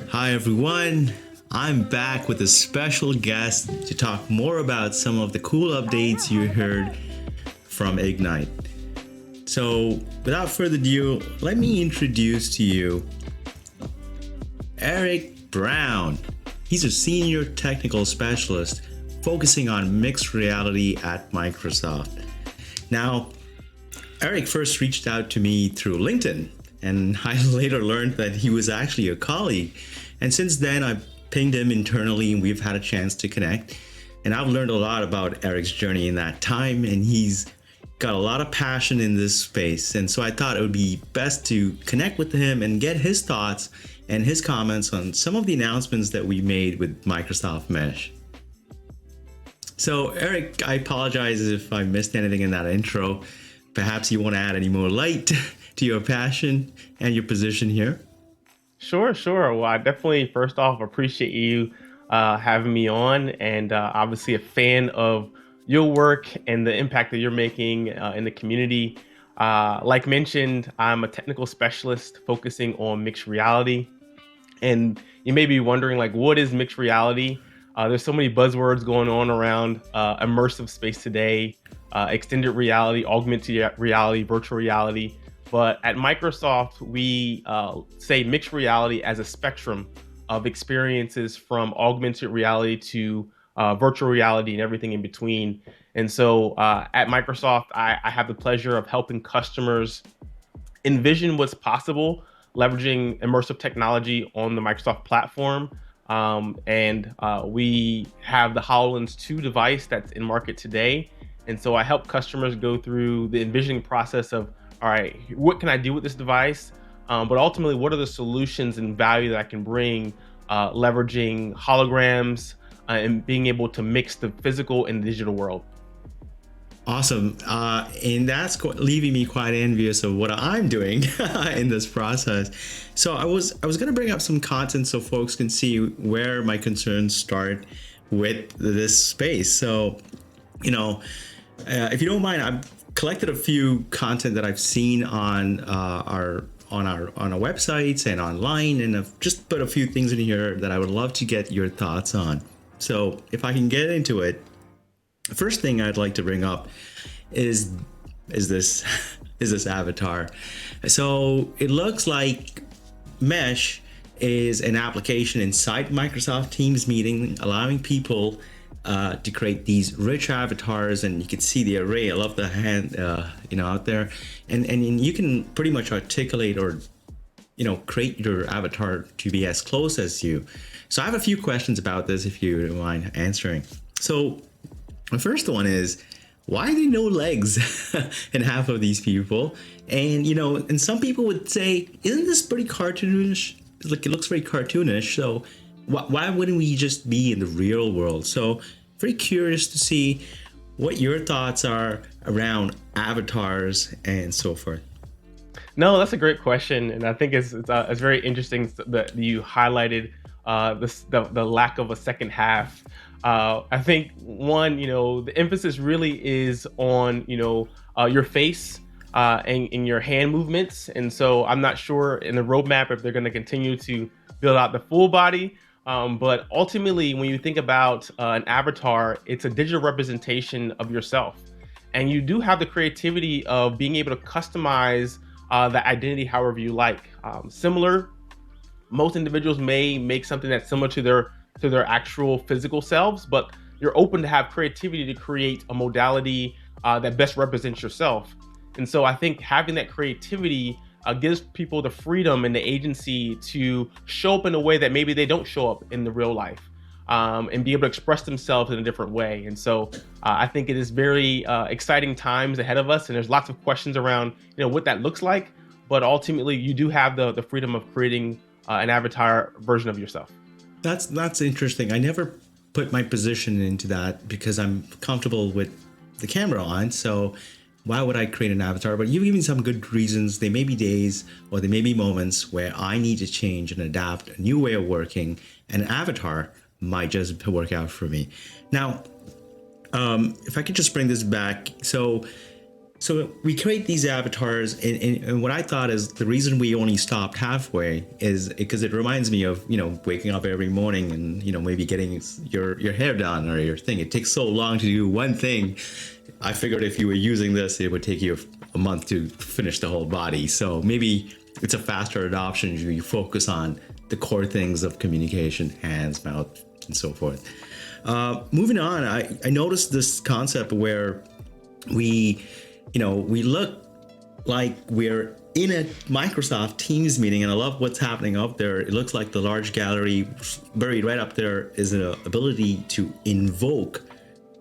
Hi everyone, I'm back with a special guest to talk more about some of the cool updates you heard from Ignite. So, without further ado, let me introduce to you Eric Brown. He's a senior technical specialist focusing on mixed reality at Microsoft. Now, Eric first reached out to me through LinkedIn, and I later learned that he was actually a colleague. And since then, I've pinged him internally and we've had a chance to connect. And I've learned a lot about Eric's journey in that time, and he's got a lot of passion in this space. And so I thought it would be best to connect with him and get his thoughts and his comments on some of the announcements that we made with Microsoft Mesh. So, Eric, I apologize if I missed anything in that intro. Perhaps you want to add any more light to your passion and your position here? Sure. Well, I definitely, first off, appreciate you having me on, and obviously a fan of your work and the impact that you're making in the community. Like mentioned, I'm a technical specialist focusing on mixed reality. And you may be wondering, like, what is mixed reality? There's so many buzzwords going on around immersive space today, extended reality, augmented reality, virtual reality. But at Microsoft, we say mixed reality as a spectrum of experiences from augmented reality to virtual reality and everything in between. And so at Microsoft, I have the pleasure of helping customers envision what's possible leveraging immersive technology on the Microsoft platform. And we have the HoloLens 2 device that's in market today. And so I help customers go through the envisioning process of, all right, what can I do with this device? But ultimately, what are the solutions and value that I can bring leveraging holograms and being able to mix the physical and digital world? Awesome. And that's leaving me quite envious of what I'm doing in this process. So I was going to bring up some content so folks can see where my concerns start with this space. So, if you don't mind, I've collected a few content that I've seen on our websites and online, and I've just put a few things in here that I would love to get your thoughts on. So if I can get into it, the first thing I'd like to bring up is this is this avatar. So it looks like Mesh is an application inside Microsoft Teams meeting, allowing people to create these rich avatars, and you can see the array. I love the hand, out there, and you can pretty much articulate or create your avatar to be as close as you. So I have a few questions about this, if you don't mind answering. So the first one is, why are there no legs in half of these people? And and some people would say, isn't this pretty cartoonish? Like, it looks very cartoonish. So why wouldn't we just be in the real world? So very curious to see what your thoughts are around avatars and so forth. No, that's a great question, and I think it's very interesting that you highlighted the lack of a second half. I think one, the emphasis really is on your face and your hand movements, and so I'm not sure in the roadmap if they're going to continue to build out the full body. But ultimately, when you think about an avatar, it's a digital representation of yourself, and you do have the creativity of being able to customize the identity however you like. Similar, most individuals may make something that's similar to their actual physical selves, but you're open to have creativity to create a modality that best represents yourself. And so I think having that creativity gives people the freedom and the agency to show up in a way that maybe they don't show up in the real life, and be able to express themselves in a different way. And so I think it is very exciting times ahead of us, and there's lots of questions around what that looks like. But ultimately, you do have the freedom of creating an avatar version of yourself. That's interesting. I never put my position into that because I'm comfortable with the camera on. So why would I create an avatar? But you've given some good reasons. There may be days or there may be moments where I need to change and adapt a new way of working. An avatar might just work out for me. Now, if I could just bring this back. So So we create these avatars, and what I thought is the reason we only stopped halfway is because it reminds me of, waking up every morning and, maybe getting your hair done or your thing. It takes so long to do one thing. I figured if you were using this, it would take you a month to finish the whole body. So maybe it's a faster adoption. You focus on the core things of communication, hands, mouth, and so forth. Moving on, I noticed this concept where we look like we're in a Microsoft Teams meeting, and I love what's happening up there. It looks like the large gallery buried right up there is an ability to invoke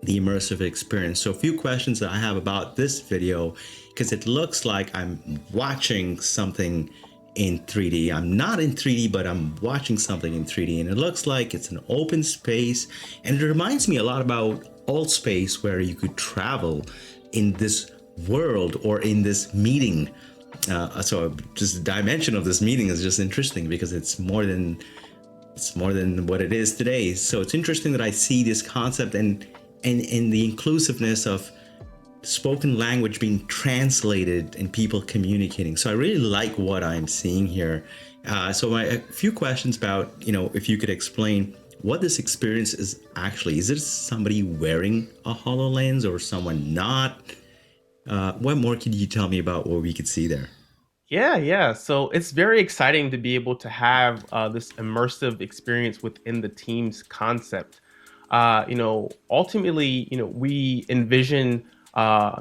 the immersive experience. So a few questions that I have about this video, because it looks like I'm watching something in 3D. I'm not in 3D, but I'm watching something in 3D, and it looks like it's an open space, and it reminds me a lot about alt space, where you could travel in this world or in this meeting. So just the dimension of this meeting is just interesting, because it's more than what it is today. So it's interesting that I see this concept and the inclusiveness of spoken language being translated and people communicating. So I really like what I'm seeing here. So a few questions about, if you could explain what this experience is actually. Is it somebody wearing a HoloLens or someone not? What more could you tell me about what we could see there? Yeah. So it's very exciting to be able to have this immersive experience within the Teams concept. Ultimately, we envision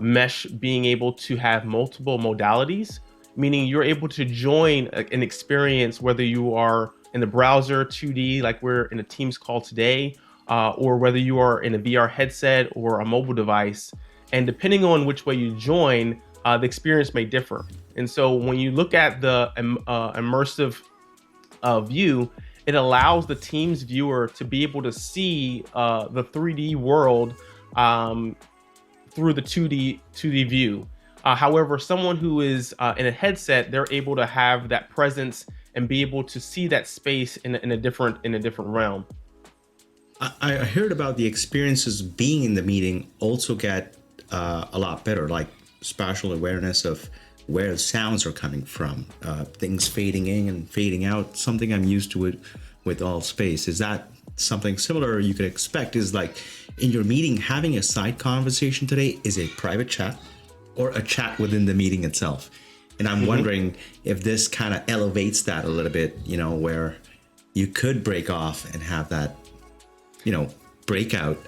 Mesh being able to have multiple modalities, meaning you're able to join an experience, whether you are in the browser 2D, like we're in a Teams call today, or whether you are in a VR headset or a mobile device. And depending on which way you join, the experience may differ. And so when you look at the immersive view, it allows the Teams viewer to be able to see the 3D world through the 2D view. However, someone who is in a headset, they're able to have that presence and be able to see that space in a different realm. I heard about the experiences being in the meeting also get a lot better, like spatial awareness of where the sounds are coming from, things fading in and fading out, something I'm used to with all space. Is that something similar you could expect? Is like in your meeting, having a side conversation today is a private chat or a chat within the meeting itself? And I'm wondering if this kind of elevates that a little bit, where you could break off and have that, breakout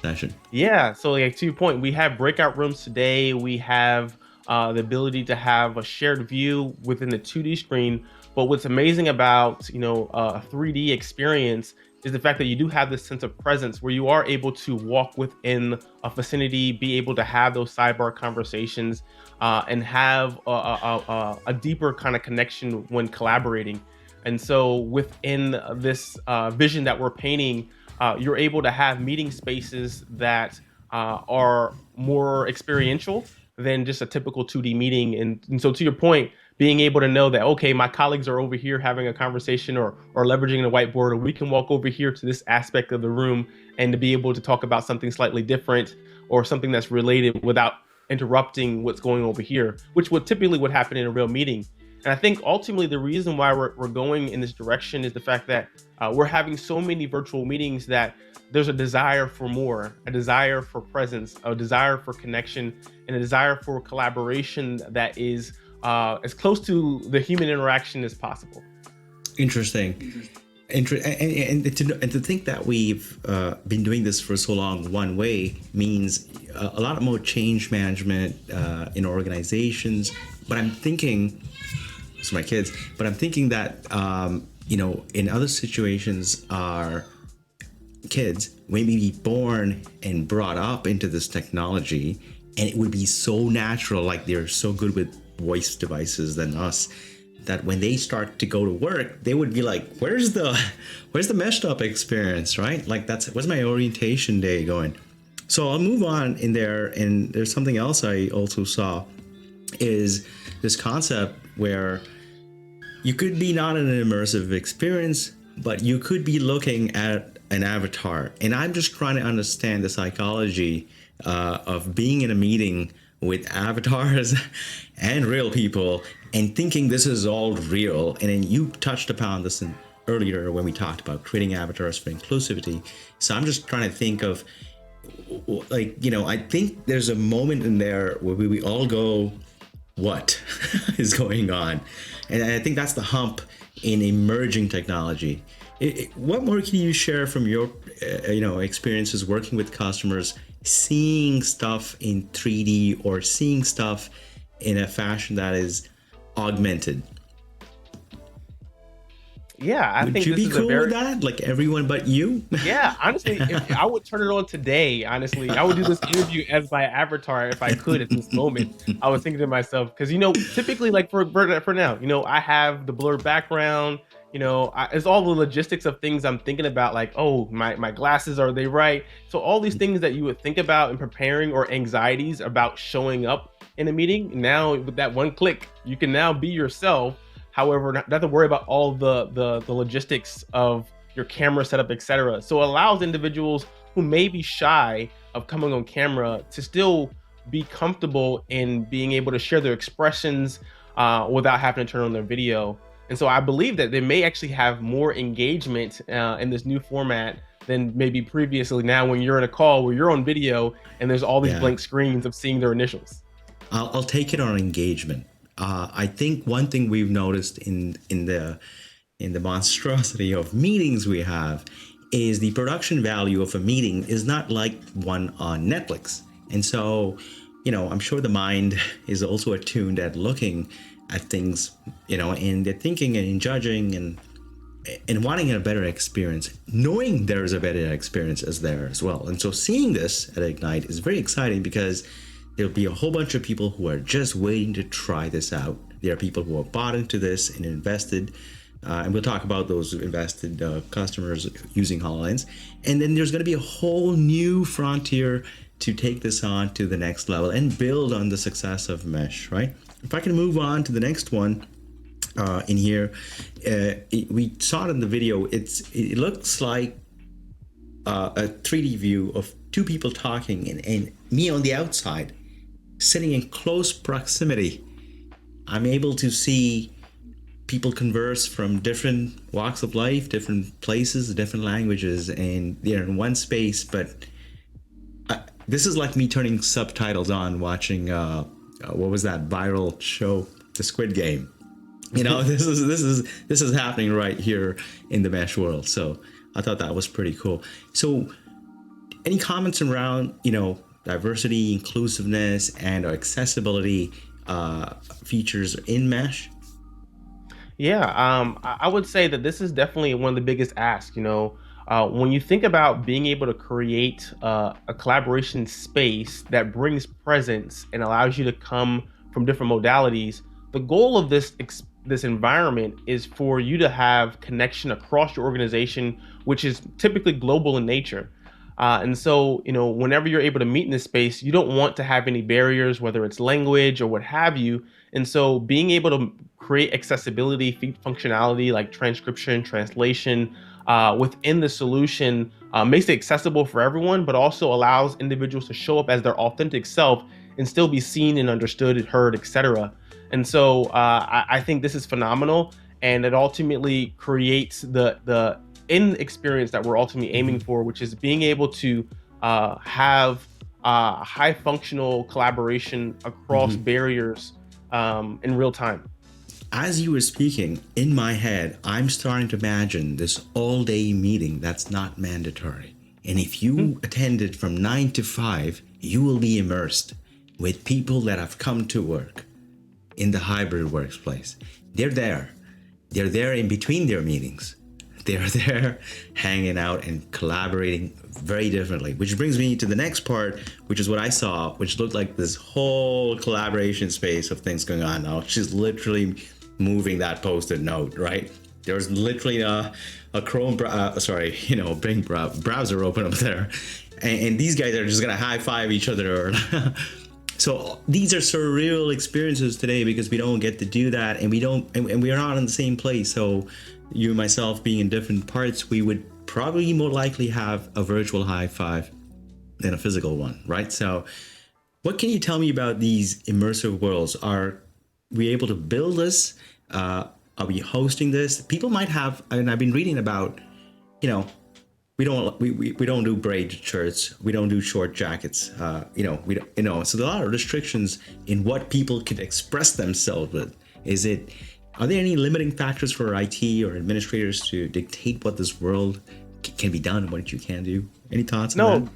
session. Yeah. So like to your point, we have breakout rooms today. We have the ability to have a shared view within the 2D screen. But what's amazing about, a 3D experience is the fact that you do have this sense of presence where you are able to walk within a vicinity, be able to have those sidebar conversations, and have a deeper kind of connection when collaborating. And so within this vision that we're painting, you're able to have meeting spaces that are more experiential than just a typical 2D meeting. And so to your point, being able to know that, okay, my colleagues are over here having a conversation or leveraging the whiteboard, or we can walk over here to this aspect of the room and to be able to talk about something slightly different or something that's related without interrupting what's going over here, which would typically would happen in a real meeting. And I think ultimately the reason why we're going in this direction is the fact that we're having so many virtual meetings that there's a desire for more, a desire for presence, a desire for connection, and a desire for collaboration that is as close to the human interaction as possible. Interesting. And to think that we've been doing this for so long one way means a lot more change management in organizations. But I'm thinking, it's my kids, but I'm thinking that, in other situations, our kids may be born and brought up into this technology, and it would be so natural, like they're so good with voice devices than us, that when they start to go to work, they would be like, where's the meshed up experience, right? Like what's my orientation day going? So I'll move on in there. And there's something else I also saw is this concept where you could be not in an immersive experience, but you could be looking at an avatar. And I'm just trying to understand the psychology of being in a meeting with avatars and real people and thinking this is all real. And then you touched upon this earlier when we talked about creating avatars for inclusivity. So I'm just trying to think of, like, I think there's a moment in there where we all go, what is going on? And I think that's the hump in emerging technology. What more can you share from your experiences working with customers, seeing stuff in 3D or seeing stuff in a fashion that is augmented? Yeah, I Would think you this be is cool with that? Like everyone but you? yeah, honestly, if I would turn it on today, honestly, I would do this interview as my avatar if I could at this moment. I was thinking to myself, because typically, like for now, I have the blurred background. It's all the logistics of things I'm thinking about, like, oh, my glasses, are they right? So all these things that you would think about in preparing, or anxieties about showing up in a meeting, now with that one click, you can now be yourself. However, not to worry about all the logistics of your camera setup, etc. So it allows individuals who may be shy of coming on camera to still be comfortable in being able to share their expressions without having to turn on their video. And so I believe that they may actually have more engagement in this new format than maybe previously. Now, when you're in a call where you're on video and there's all these Yeah. blank screens of seeing their initials. I'll take it on engagement. I think one thing we've noticed in the monstrosity of meetings we have is the production value of a meeting is not like one on Netflix. And so, I'm sure the mind is also attuned at looking at things, and they're thinking and judging and wanting a better experience, knowing there's a better experience as there as well. And so seeing this at Ignite is very exciting because there'll be a whole bunch of people who are just waiting to try this out. There are people who have bought into this and invested, and we'll talk about those invested customers using HoloLens. And then there's going to be a whole new frontier to take this on to the next level and build on the success of Mesh, right? If I can move on to the next one in here, we saw it in the video. It looks like a 3D view of two people talking and me on the outside, sitting in close proximity. I'm able to see people converse from different walks of life, different places, different languages, and they're in one space. But this is like me turning subtitles on, watching what was that viral show, The Squid Game. This is happening right here in the Mesh world. So I thought that was pretty cool. So any comments around, diversity, inclusiveness, and accessibility features in Mesh? Yeah, I would say that this is definitely one of the biggest asks. When you think about being able to create a collaboration space that brings presence and allows you to come from different modalities, the goal of this environment is for you to have connection across your organization, which is typically global in nature. And so, whenever you're able to meet in this space, you don't want to have any barriers, whether it's language or what have you. And so being able to create accessibility, functionality like transcription, translation within the solution makes it accessible for everyone, but also allows individuals to show up as their authentic self and still be seen and understood and heard, etc. And so I think this is phenomenal, and it ultimately creates the end experience that we're ultimately aiming for, which is being able to have high functional collaboration across barriers in real time. As you were speaking, in my head, I'm starting to imagine this all-day meeting that's not mandatory. And if you attend it from 9 to 5, you will be immersed with people that have come to work in the hybrid workplace. They're there. They're there in between their meetings. They're there hanging out and collaborating very differently, which brings me to the next part, which is what I saw, which looked like this whole collaboration space of things going on. Now she's literally moving that post-it note, right? There's literally a Chrome, Bing browser open up there. And these guys are just gonna high five each other. So these are surreal experiences today because we don't get to do that, and we are not in the same place. So you and myself being in different parts, we would probably more likely have a virtual high five than a physical one, right? So What can you tell me about these immersive worlds? Are we able to build this? Are we hosting this? People might have, and I've been reading about, you know, we don't do braided shirts. We don't do short jackets. We don't, so there are a lot of restrictions in what people can express themselves with. Are there any limiting factors for IT or administrators to dictate what this world can be done and what you can do? Any thoughts on that? No,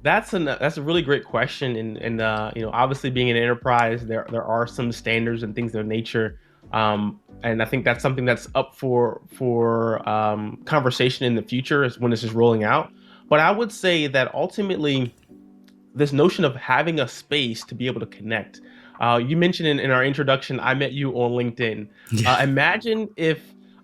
that's a really great question, and obviously being an enterprise, there are some standards and things of nature, and I think that's something that's up for conversation in the future is when this is rolling out. But I would say that ultimately, this notion of having a space to be able to connect. You mentioned in our introduction, I met you on LinkedIn. Yeah. Imagine if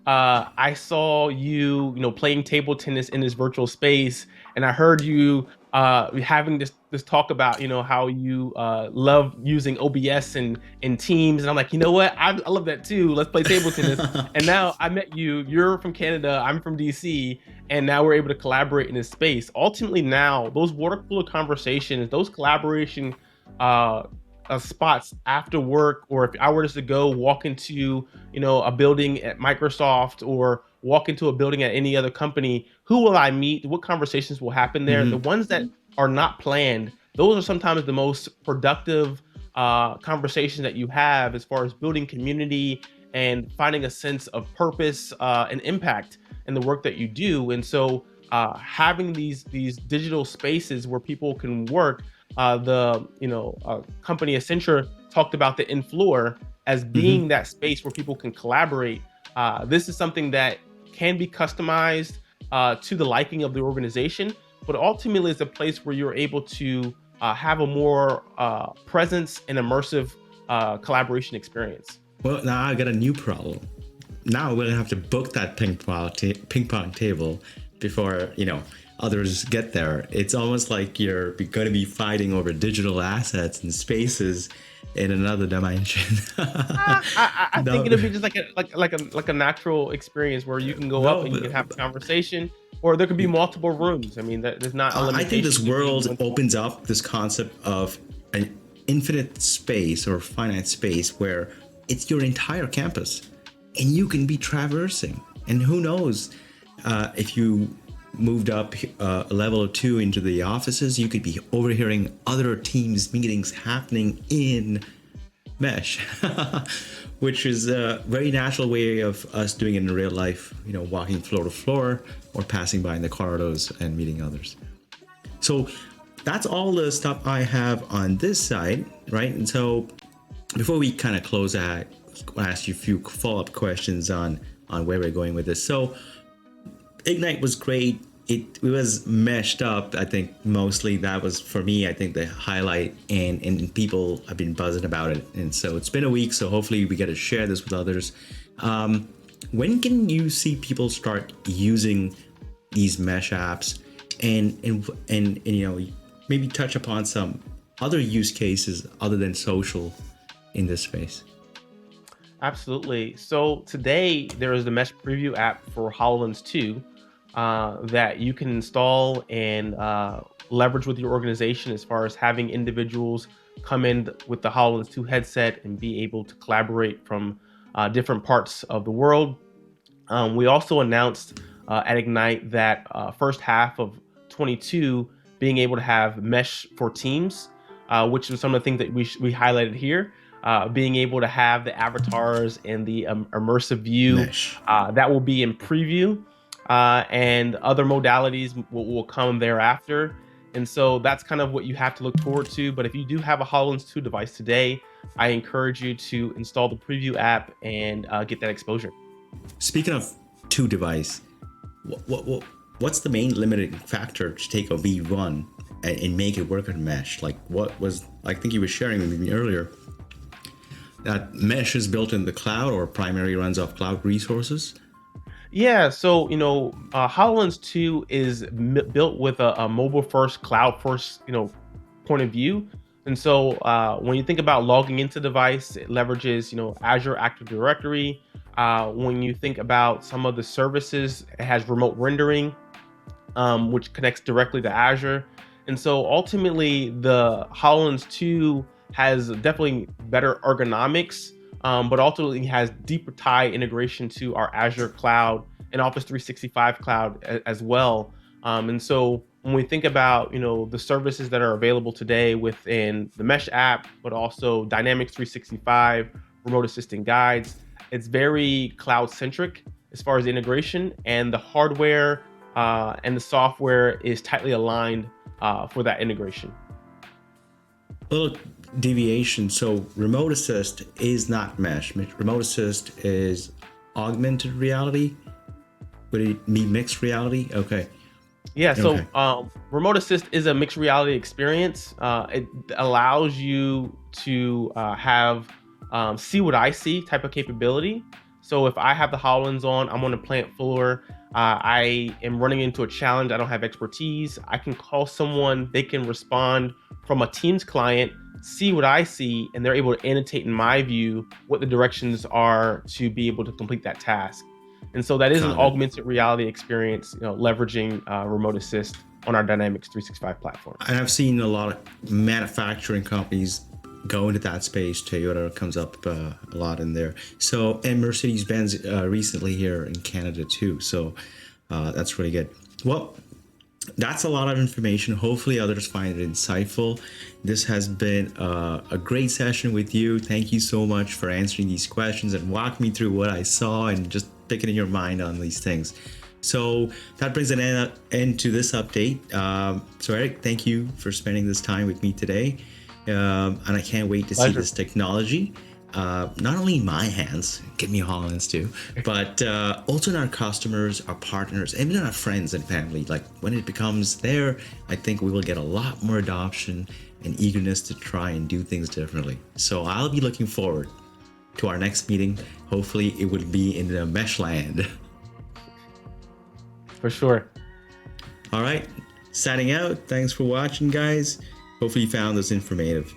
I saw you, playing table tennis in this virtual space, and I heard you having this talk about, how you love using OBS and Teams, and I'm like, you know what, I love that too. Let's play table tennis. And now I met you. You're from Canada. I'm from DC, and now we're able to collaborate in this space. Ultimately, now those water cooler conversations, those collaboration spots after work, or if I were just to go walk into a building at Microsoft or walk into a building at any other company, who will I meet? What conversations will happen there? The ones that are not planned, those are sometimes the most productive conversations that you have as far as building community and finding a sense of purpose and impact in the work that you do. And so having these digital spaces where people can work, the company Accenture talked about the in-floor as being that space where people can collaborate. This is something that can be customized to the liking of the organization, but ultimately it's a place where you're able to have a more presence and immersive collaboration experience. Well, now I got a new problem. Now we're gonna have to book that ping pong table before others get there. It's almost like you're going to be fighting over digital assets and spaces in another dimension. I think it'll be just like a natural experience where you can go up and you can have a conversation, or there could be multiple rooms. I mean, there's not a limitation. I think this world opens up this concept of an infinite space or finite space where it's your entire campus and you can be traversing. And who knows, if you moved up a level or two into the offices, you could be overhearing other teams meetings happening in mesh, which is a very natural way of us doing it in real life, walking floor to floor or passing by in the corridors and meeting others. So that's all the stuff I have on this side, right? And so before we kind of close out, I'll ask you a few follow-up questions on where we're going with this. So Ignite was great. It was meshed up. I think mostly that was, for me, I think the highlight, and people have been buzzing about it. And so it's been a week, so hopefully we get to share this with others. When can you see people start using these mesh apps and maybe touch upon some other use cases other than social in this space? Absolutely. So today there is the Mesh Preview app for HoloLens 2 that you can install and leverage with your organization as far as having individuals come in with the HoloLens 2 headset and be able to collaborate from different parts of the world. We also announced at Ignite that first half of 22 being able to have Mesh for Teams, which is some of the things that we highlighted here. Being able to have the avatars and the immersive view that will be in preview, and other modalities will come thereafter. And so that's kind of what you have to look forward to. But if you do have a HoloLens 2 device today, I encourage you to install the preview app and get that exposure. Speaking of 2 device, what's the main limiting factor to take a V1 and make it work on Mesh? Like, what was, I think you were sharing with me earlier, that Mesh is built in the cloud or primarily runs off cloud resources? Yeah, so HoloLens 2 is built with a mobile first, cloud first, point of view. And so when you think about logging into the device, it leverages, Azure Active Directory. When you think about some of the services, it has remote rendering, which connects directly to Azure. And so ultimately, the HoloLens 2 has definitely better ergonomics, but ultimately has deeper tie integration to our Azure cloud and Office 365 cloud as well. And so when we think about, the services that are available today within the Mesh app, but also Dynamics 365, remote assistant guides, it's very cloud centric as far as integration, and the hardware and the software is tightly aligned for that integration. Little deviation. So remote assist is not mesh. Remote assist is augmented reality. Would it be mixed reality? Okay. Yeah, so Okay. remote assist is a mixed reality experience. It allows you to have see what I see type of capability. So if I have the HoloLens on, I'm on a plant floor, I am running into a challenge, I don't have expertise, I can call someone, they can respond from a Teams client, see what I see, and they're able to annotate in my view what the directions are to be able to complete that task. And so that is an Got it. augmented reality experience, leveraging remote assist on our Dynamics 365 platform. And I've seen a lot of manufacturing companies go into that space. Toyota comes up a lot in there. So, and Mercedes-Benz recently here in Canada too. So that's really good. Well, that's a lot of information. Hopefully others find it insightful. This has been a great session with you. Thank you so much for answering these questions and walking me through what I saw and just picking your mind on these things. So that brings an end to this update. So Eric, thank you for spending this time with me today. And I can't wait to see this technology, not only in my hands, give me a HoloLens too, but also in our customers, our partners, even in our friends and family. Like when it becomes there, I think we will get a lot more adoption and eagerness to try and do things differently. So I'll be looking forward to our next meeting. Hopefully it will be in the mesh land. For sure. All right, signing out. Thanks for watching, guys. Hopefully you found this informative.